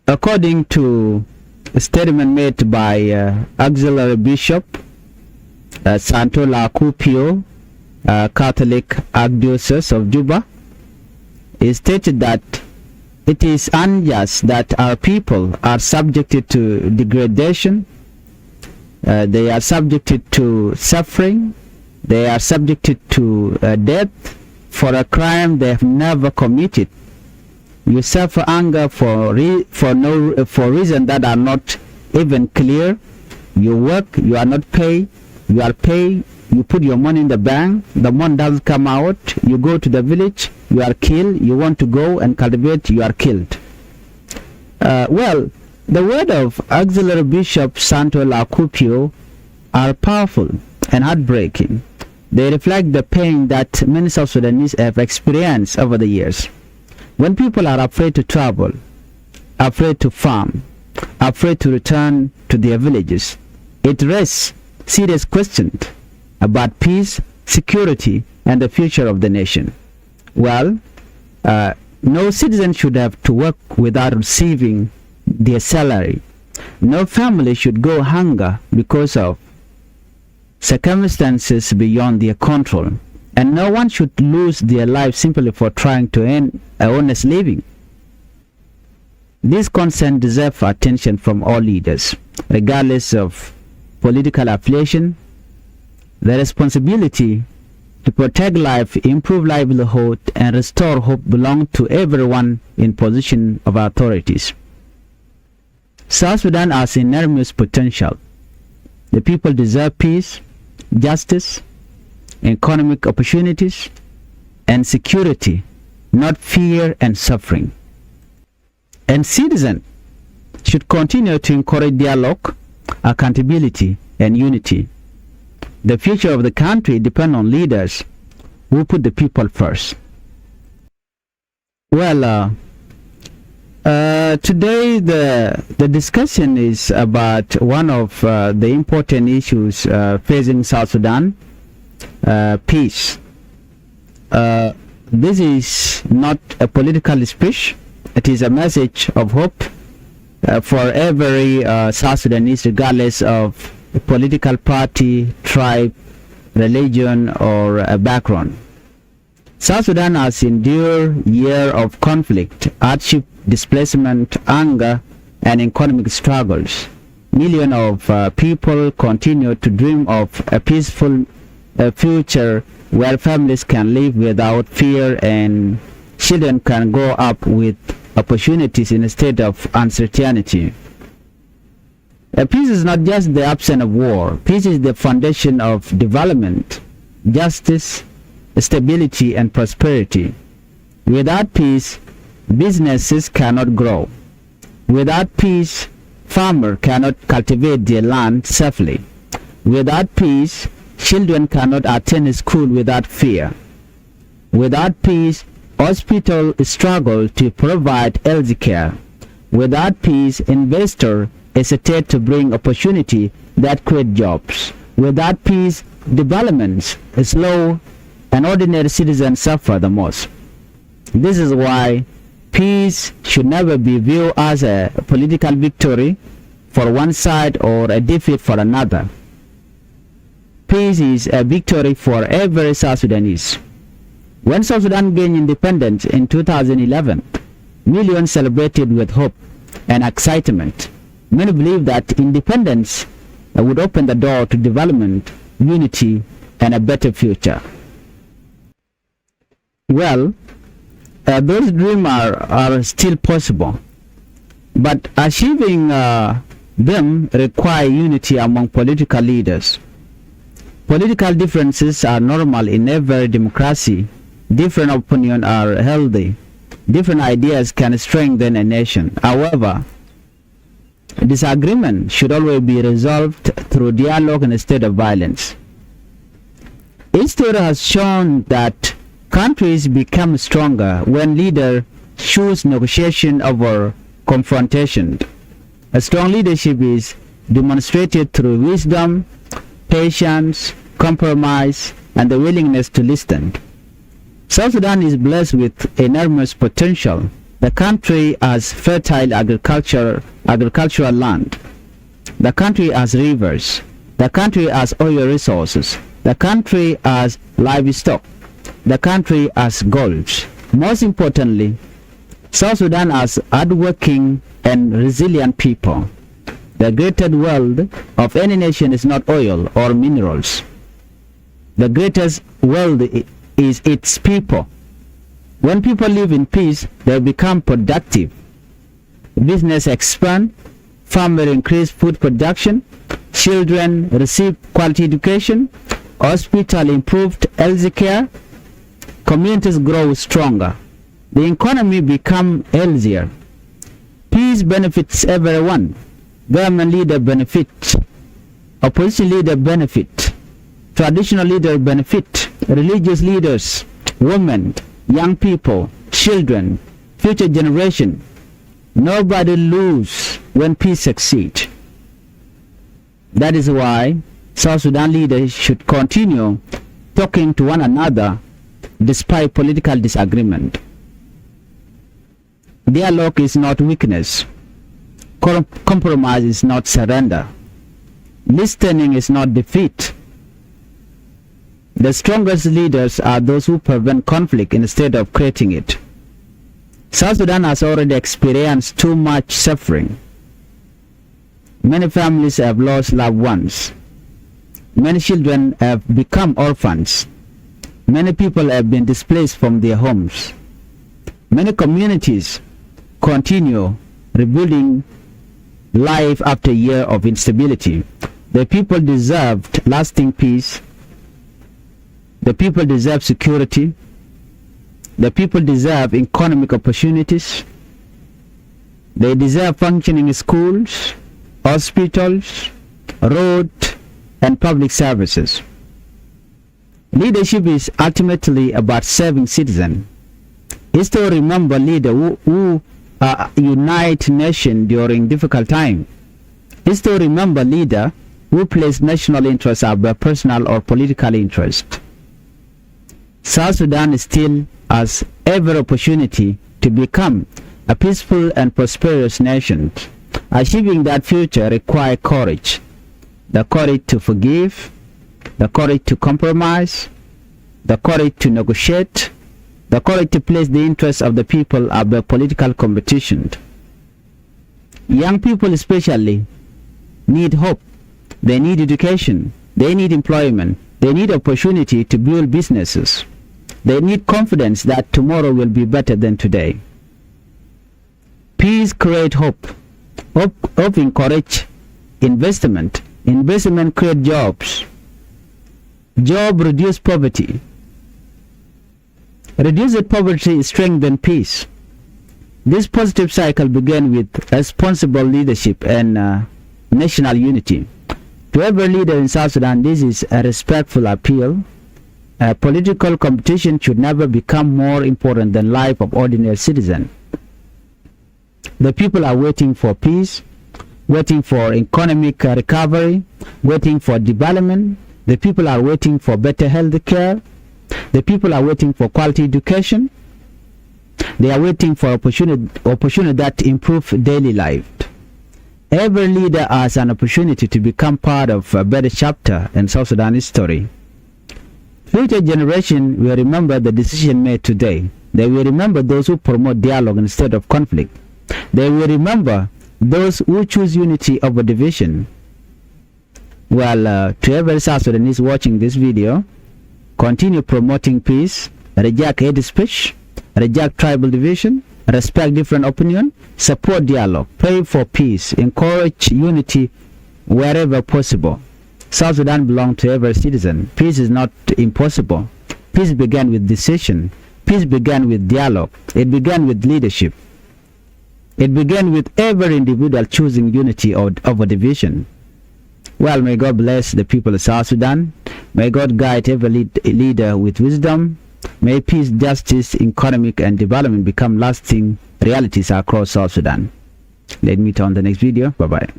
According to a statement made by Auxiliary Bishop Santola Kupio, Catholic Archdiocese of Juba, it stated that it is unjust that our people are subjected to degradation, they are subjected to suffering, they are subjected to death for a crime they have never committed. You suffer anger for reasons that are not even clear. You work, you are not paid, you are paid, you put your money in the bank, the money doesn't come out, you go to the village, you are killed, you want to go and cultivate, you are killed. Well, the word of Auxiliary Bishop Santo Lacupio are powerful and heartbreaking. They reflect the pain that many South Sudanese have experienced over the years. When people are afraid to travel, afraid to farm, afraid to return to their villages, it raises serious questions about peace, security, and the future of the nation. Well, no citizen should have to work without receiving their salary. No family should go hunger because of circumstances beyond their control. And no one should lose their life simply for trying to earn an honest living. This concern deserves attention from all leaders, regardless of political affiliation. The responsibility to protect life, improve livelihood, and restore hope belong to everyone in position of authorities. South Sudan has enormous potential. The people deserve peace, justice, economic opportunities, and security, not fear and suffering. And citizens should continue to encourage dialogue, accountability, and unity. The future of the country depends on leaders who put the people first. Well, today the discussion is about one of the important issues facing South Sudan, peace. This is not a political speech. It is a message of hope for every South Sudanese, regardless of political party, tribe, religion, or background. South Sudan has endured years of conflict, hardship, displacement, anger, and economic struggles. Millions of people continue to dream of a peaceful future where families can live without fear and children can grow up with opportunities instead of uncertainty. Peace is not just the absence of war. Peace is the foundation of development, justice, stability, and prosperity. Without peace, businesses cannot grow. Without peace, farmers cannot cultivate their land safely. Without peace, children cannot attend school without fear. Without peace, hospitals struggle to provide health care. Without peace, investors hesitate to bring opportunity that create jobs. Without peace, development is slow and ordinary citizens suffer the most. This is why peace should never be viewed as a political victory for one side or a defeat for another. Peace is a victory for every South Sudanese. When South Sudan gained independence in 2011, millions celebrated with hope and excitement. Many believe that independence would open the door to development, unity, and a better future. Well, those dreams are still possible, but achieving them require unity among political leaders. Political differences are normal in every democracy. Different opinions are healthy. Different ideas can strengthen a nation. However, disagreement should always be resolved through dialogue instead of violence. History has shown that countries become stronger when leaders choose negotiation over confrontation. A strong leadership is demonstrated through wisdom, patience, compromise, and the willingness to listen. South Sudan is blessed with enormous potential. The country has fertile agricultural land. The country has rivers. The country has oil resources. The country has livestock. The country has gold. Most importantly, South Sudan has hardworking and resilient people. The greatest wealth of any nation is not oil or minerals. The greatest wealth is its people. When people live in peace, they become productive. Business expand, farmers increase food production, children receive quality education, hospital improved health care, communities grow stronger, the economy become healthier. Peace benefits everyone. Government leader benefit, opposition leader benefit, traditional leader benefit, religious leaders, women, young people, children, future generation. Nobody lose when peace succeeds. That is why South Sudan leaders should continue talking to one another despite political disagreement. Dialogue is not weakness. Compromise is not surrender. Listening is not defeat. The strongest leaders are those who prevent conflict instead of creating it. South Sudan has already experienced too much suffering. Many families have lost loved ones. Many children have become orphans. Many people have been displaced from their homes. Many communities continue rebuilding life after a year of instability. The people deserved lasting peace. The people deserve security. The people deserve economic opportunities. They deserve functioning schools, hospitals, roads, and public services. Leadership is ultimately about serving citizens. History remember leaders who unite nation during difficult time. History remember leader who place national interests above personal or political interest. South Sudan still has every opportunity to become a peaceful and prosperous nation. Achieving that future requires courage. The courage to forgive, the courage to compromise, the courage to negotiate, the courage to place the interests of the people above political competition. Young people especially need hope. They need education. They need employment. They need opportunity to build businesses. They need confidence that tomorrow will be better than today. Peace creates hope. Hope encourages investment. Investment creates jobs. Job reduce poverty. Reduced poverty strengthens peace. This positive cycle began with responsible leadership and national unity. To every leader in South Sudan, this is a respectful appeal. Political competition should never become more important than life of ordinary citizens. The people are waiting for peace, waiting for economic recovery, waiting for development. The people are waiting for better health care. The people are waiting for quality education. They are waiting for opportunity that improve daily life. Every leader has an opportunity to become part of a better chapter in South Sudan history. Future generation will remember the decision made today. They will remember those who promote dialogue instead of conflict. They will remember those who choose unity over division. Well, to every South Sudanese watching this video, continue promoting peace, reject hate speech, reject tribal division, respect different opinion, support dialogue, pray for peace, encourage unity wherever possible. South Sudan belongs to every citizen. Peace is not impossible. Peace began with decision. Peace began with dialogue. It began with leadership. It began with every individual choosing unity over division. Well, may God bless the people of South Sudan. May God guide every leader with wisdom. May peace, justice, economic, and development become lasting realities across South Sudan. Let me meet on the next video. Bye-bye.